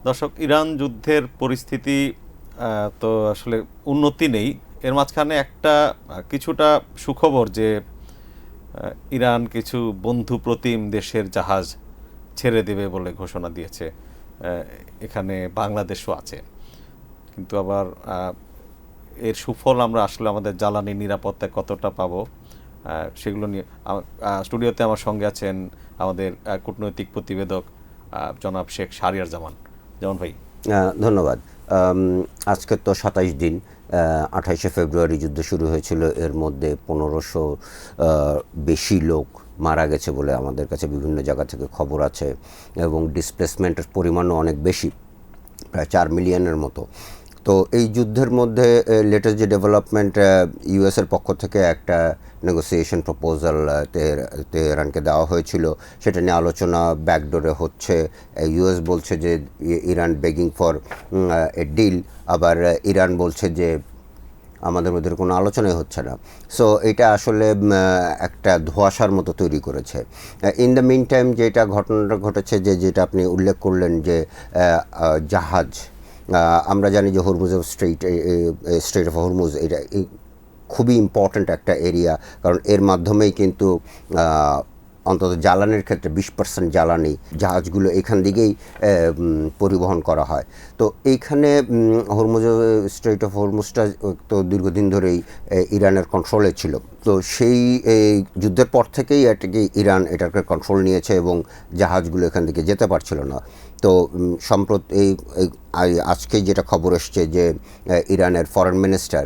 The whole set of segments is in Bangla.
দর্শক, ইরান যুদ্ধের পরিস্থিতি তো আসলে উন্নতি নেই। এর মাঝখানে একটা কিছুটা সুখবর যে ইরান কিছু বন্ধু প্রতিম দেশের জাহাজ ছেড়ে দেবে বলে ঘোষণা দিয়েছে। এখানে বাংলাদেশও আছে, কিন্তু আবার এর সুফল আমরা আসলে আমাদের জ্বালানি নিরাপত্তায় কতটা পাবো সেগুলো নিয়ে স্টুডিওতে আমার সঙ্গে আছেন আমাদের কূটনৈতিক প্রতিবেদক জনাব শেখ শাহরিয়ার জামান। যেমন ভাই, ধন্যবাদ। আজকে তো ২৭ দিন, ২৮শে ফেব্রুয়ারি যুদ্ধ শুরু হয়েছিল। এর মধ্যে ১৫০০ বেশি লোক মারা গেছে বলে আমাদের কাছে বিভিন্ন জায়গা থেকে খবর আছে, এবং ডিসপ্লেসমেন্টের পরিমাণও অনেক বেশি, প্রায় ৪ মিলিয়নের মতো। তো এই যুদ্ধের মধ্যে লেটেস্ট যে ডেভেলপমেন্ট, ইউএসের পক্ষ থেকে একটা নেগোসিয়েশন প্রপোজাল তেহরানকে দেওয়া হয়েছিল, সেটা নিয়ে আলোচনা ব্যাকডোরে হচ্ছে। ইউএস বলছে যে Iran begging for a deal, আবার ইরান বলছে যে আমাদের মধ্যে কোনো আলোচনাই হচ্ছে না। সো এটা আসলে একটা ধোঁয়াশার মতো তৈরি করেছে। ইন দ্য মিন টাইম যেটা ঘটনাটা ঘটেছে, যেটা আপনি উল্লেখ করলেন, যে জাহাজ, আমরা জানি যে হরমুজ স্ট্রেট অফ হরমুজ এটা খুবই ইম্পর্ট্যান্ট একটা এরিয়া, কারণ এর মাধ্যমেই কিন্তু অন্তত জ্বালানির ক্ষেত্রে ২০% জ্বালানি জাহাজগুলো এখান দিকেই পরিবহন করা হয়। তো এইখানে হরমুজ স্ট্রেট অফ হরমুজটা তো দীর্ঘদিন ধরেই ইরানের কন্ট্রোলে ছিল। তো সেই যুদ্ধের পর থেকেই ইরান এটাকে কন্ট্রোল নিয়েছে এবং জাহাজগুলো এখান থেকে যেতে পারছিল না। তো সম্প্রতি আজকে যেটা খবর এসছে যে ইরানের ফরেন মিনিস্টার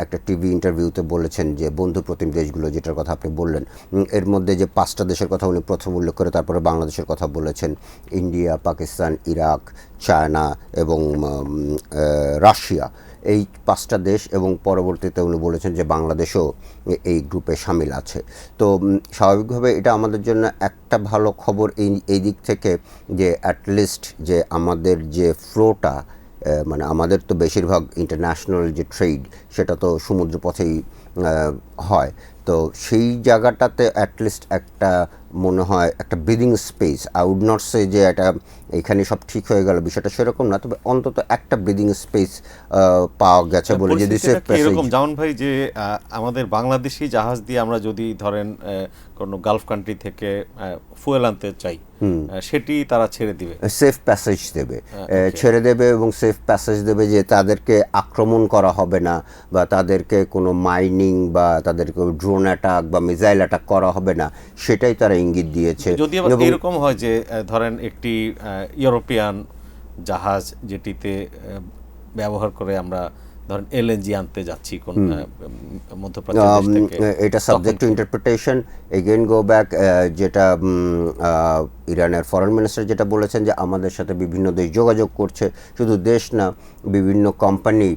একটা টিভি ইন্টারভিউতে বলেছেন যে বন্ধু প্রতিম দেশগুলো, যেটার কথা আপনি বললেন, এর মধ্যে যে 5টা দেশের কথা উনি প্রথম উল্লেখ করে তারপরে বাংলাদেশের কথা বলেছেন, ইন্ডিয়া, পাকিস্তান, ইরাক, চায়না এবং রাশিয়া, এই 5টা দেশ, এবং পরবর্তীতে উনি বলেছেন যে বাংলাদেশও এই গ্রুপে সামিল আছে। তো স্বাভাবিকভাবে এটা আমাদের জন্য একটা ভালো খবর এই দিক থেকে যে অ্যাটলিস্ট যে আমাদের যে ফ্লোটা, মানে আমাদের তো বেশিরভাগ ইন্টারন্যাশনাল যে ট্রেড সেটা তো সমুদ্র পথেই হয়। তো সেই জায়গাটাতে অ্যাটলিস্ট একটা মনে হয় একটা breathing space. I would not say যে এটা এখানে সব ঠিক হয়ে গেল, বিষয়টা সেরকম না, তবে অন্তত একটা ব্রিদিং স্পেস পাওয়া গেছে বলে যদি সেফ প্যাসেজ। এরকম যেমন ভাই যে আমাদের বাংলাদেশি জাহাজ দিয়ে আমরা যদি ধরেন কোনো গালফ কান্ট্রি থেকে ফুয়েল আনতে চাই, সেটি তারা ছেড়ে দিবে, সেফ প্যাসেজ দেবে, ছেড়ে দেবে, এবং সেফ প্যাসেজ দেবে, যে তাদেরকে আক্রমণ করা হবে না, বা তাদেরকে কোনো মাইনিং বা তাদেরকে ড্রোন অ্যাটাক বা মিসাইল অ্যাটাক করা হবে না, সেটাই তারা ইঙ্গিত দিয়েছে। যদি আবার এরকম হয় যে ধরেন একটি ইউরোপিয়ান জাহাজ যেটিতে ব্যবহার করে আমরা ধরেন এলএনজি আনতে যাচ্ছি কোন মধ্যপ্রাচ্য দেশ থেকে, এটা subject to interpretation. Again go back, যেটা ইরানের ফরেন মিনিস্টার যেটা বলেছেন যে আমাদের সাথে বিভিন্ন দেশ যোগাযোগ করছে, শুধু দেশ না, বিভিন্ন কোম্পানি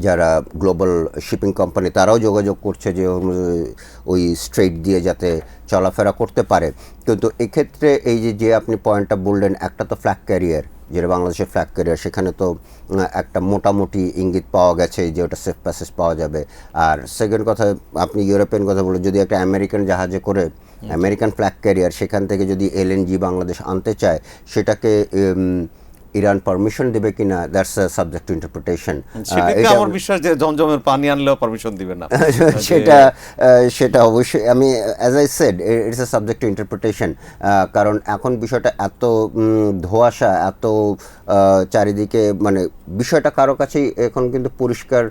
যারা গ্লোবাল শিপিং কোম্পানি তারাও যোগাযোগ করছে যে ওই স্ট্রেট দিয়ে যাতে চলাফেরা করতে পারে। কিন্তু এক্ষেত্রে এই যে আপনি পয়েন্টটা বললেন, একটা তো ফ্ল্যাগ ক্যারিয়ার, যেটা বাংলাদেশের ফ্ল্যাগ ক্যারিয়ার, সেখানে তো একটা মোটামুটি ইঙ্গিত পাওয়া গেছে যে ওটা সেফ প্যাসেজ পাওয়া যাবে। আর সেকেন্ড কথা, আপনি ইউরোপিয়ান কথা বলে, যদি একটা আমেরিকান জাহাজে করে আমেরিকান ফ্ল্যাগ ক্যারিয়ার সেখান থেকে যদি এলএনজি বাংলাদেশ আনতে চায়, সেটাকে ইরান পারমিশন দেবে কিনা, that's a subject to interpretation. সেটাতে আমার বিশ্বাস যে জমজমের পানি আনলেও পারমিশন দিবে না। সেটা অবশ্যই, আমি as I said it's a subject to interpretation. কারণ এখন বিষয়টা এত ধোঁয়াশা, এত চারিদিকে, মানে বিষয়টা কারো কাছেই এখন কিন্তু পরিষ্কার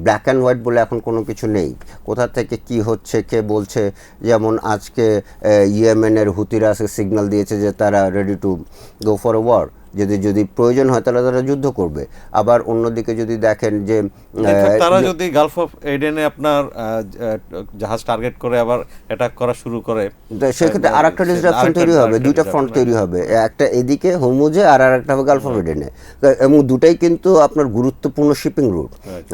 ব্ল্যাক অ্যান্ড হোয়াইট বলে এখন কোনো কিছু নেই। কোথা থেকে কি হচ্ছে, কে বলছে। যেমন আজকে ইয়েমেনের হুতিরা সিগন্যাল দিয়েছে যে তারা ready to go for a war, যদি প্রয়োজন হয় তাহলে তারা যুদ্ধ করবে। আবার অন্যদিকে যদি দেখেন যে তারা যদি গালফ অফ এডেনে আপনার জাহাজ টার্গেট করে আবার অ্যাটাক করা শুরু করে, সেক্ষেত্রে আর একটা ডিসরাপশন তৈরি হবে, দুইটা ফ্রন্ট তৈরি হবে, একটা এদিকে হরমুজে আর একটা হবে গালফ অফ এডেনে, এবং দুটাই কিন্তু আপনার গুরুত্বপূর্ণ শিপিং রুট।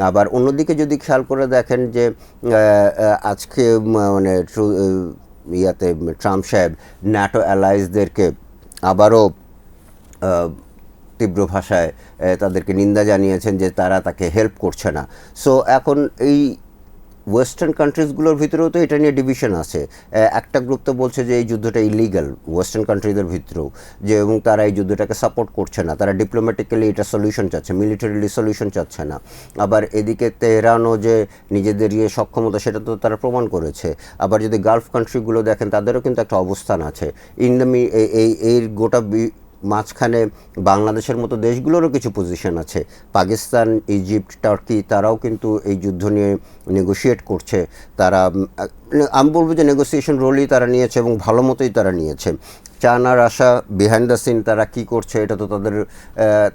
আবার অন্যদিকে যদি খেয়াল করে দেখেন যে আজকে মানে ইয়াতে ট্রাম্প সাহেব ন্যাটো অ্যালাইজদেরকে আবারও তীব্র ভাষায় তাদেরকে নিন্দা জানিয়েছেন যে তারা তাকে হেল্প করছে না। সো এখন এই ওয়েস্টার্ন কান্ট্রিজগুলোর ভিতরেও তো এটা নিয়ে ডিভিশন আছে। একটা গ্রুপ তো বলছে যে এই যুদ্ধটা ইলিগাল ওয়েস্টার্ন কান্ট্রিদের ভিতরেও, যে এবং তারা এই যুদ্ধটাকে সাপোর্ট করছে না, তারা ডিপ্লোম্যাটিক্যালি এটা সলিউশন চাচ্ছে, মিলিটারিলি সলিউশন চাচ্ছে না। আবার এদিকে তেহরানও যে নিজেদের ইয়ে সক্ষমতা সেটা তো তারা প্রমাণ করেছে। আবার যদি গালফ কান্ট্রিগুলো দেখেন তাদেরও কিন্তু একটা অবস্থান আছে। ইন দ্য এই গোটা মাঝখানে বাংলাদেশের মতো দেশগুলোরও কিছু পজিশন আছে। পাকিস্তান, ইজিপ্ট, টার্কি তারাও কিন্তু এই যুদ্ধ নিয়ে নেগোশিয়েট করছে। তারা আমি বলবো যে নেগোসিয়েশন রোলই তারা নিয়েছে এবং ভালো মতোই তারা নিয়েছে। China, Russia behind the scene তারা কী করছে এটা তো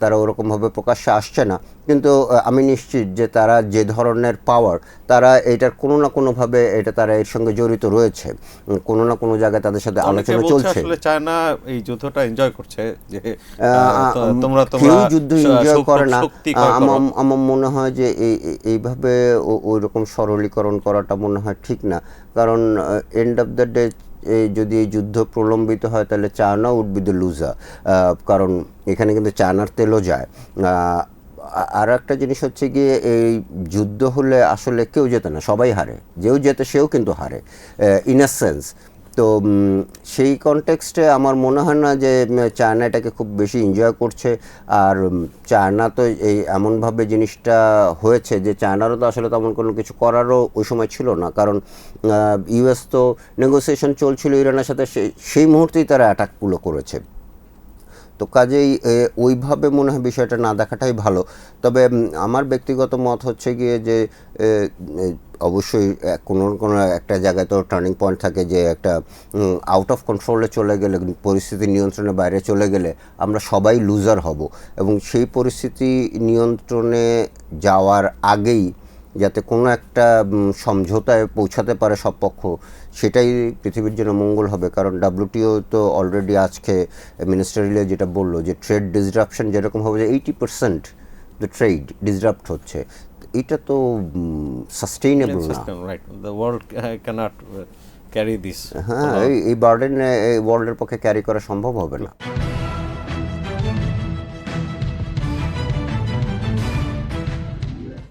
তারা ওরকমভাবে প্রকাশ্যে আসছে না, কিন্তু আমি নিশ্চিত যে তারা যে ধরনের পাওয়ার, তারা এটার কোনো না কোনোভাবে তারা এর সঙ্গে জড়িত রয়েছে, কোনো না কোনো জায়গায় তাদের সাথে আলোচনা চলছে। আসলে চায়না এই যুদ্ধটা এনজয় করছে, যে কেউ যুদ্ধ এনজয় করে না। আমার মনে হয় যে এইভাবে ওই রকম সরলীকরণ করাটা মনে হয় ঠিক না, কারণ এন্ড অফ দ্য ডে যদি এই যুদ্ধ প্রলম্বিত হয় তাহলে China would be the loser, কারণ এখানে কিন্তু চায়নার তেলও যায়। আর একটা জিনিস হচ্ছে গিয়ে এই যুদ্ধ হলে আসলে কেউ জেতে না, সবাই হারে, যেও জেতে সেও কিন্তু হারে ইন আ সেন্স। তো সেই কনটেক্সটে আমার মনে হয় না যে চায়না এটাকে খুব বেশি এনজয় করছে। আর চায়না তো এই এমনভাবে জিনিসটা হয়েছে যে চায়নারও তো আসলে তেমন কোনো কিছু করারও ওই সময় ছিল না, কারণ ইউএস তো নেগোসিয়েশন চলছিল ইরানের সাথে, সেই মুহূর্তেই তারা অ্যাটাকগুলো করেছে। তো কাজেই ওইভাবে মনে হয় বিষয়টা না দেখাটাই ভালো। তবে আমার ব্যক্তিগত মত হচ্ছে গিয়ে যে অবশ্যই কোনো একটা জায়গায় তো টার্নিং পয়েন্ট থাকে, যে একটা আউট অফ কন্ট্রোলে চলে গেলে, পরিস্থিতি নিয়ন্ত্রণের বাইরে চলে গেলে আমরা সবাই লুজার হব, এবং সেই পরিস্থিতি নিয়ন্ত্রণে যাওয়ার আগেই যাতে কোনো একটা সমঝোতায় পৌঁছাতে পারে সব পক্ষ, সেটাই পৃথিবীর জন্য মঙ্গল হবে। কারণ WTO তো অলরেডি আজকে মিনিস্টারিলে যেটা বললো যে ট্রেড ডিসরাপশন যেরকম হবে, যে 80% দ্য ট্রেড ডিসরাপ্ট হচ্ছে, এটা তো সাস্টেইনেবল না। হ্যাঁ, এই বার্ডেন ওয়ার্ল্ডের পক্ষে ক্যারি করা সম্ভব হবে না।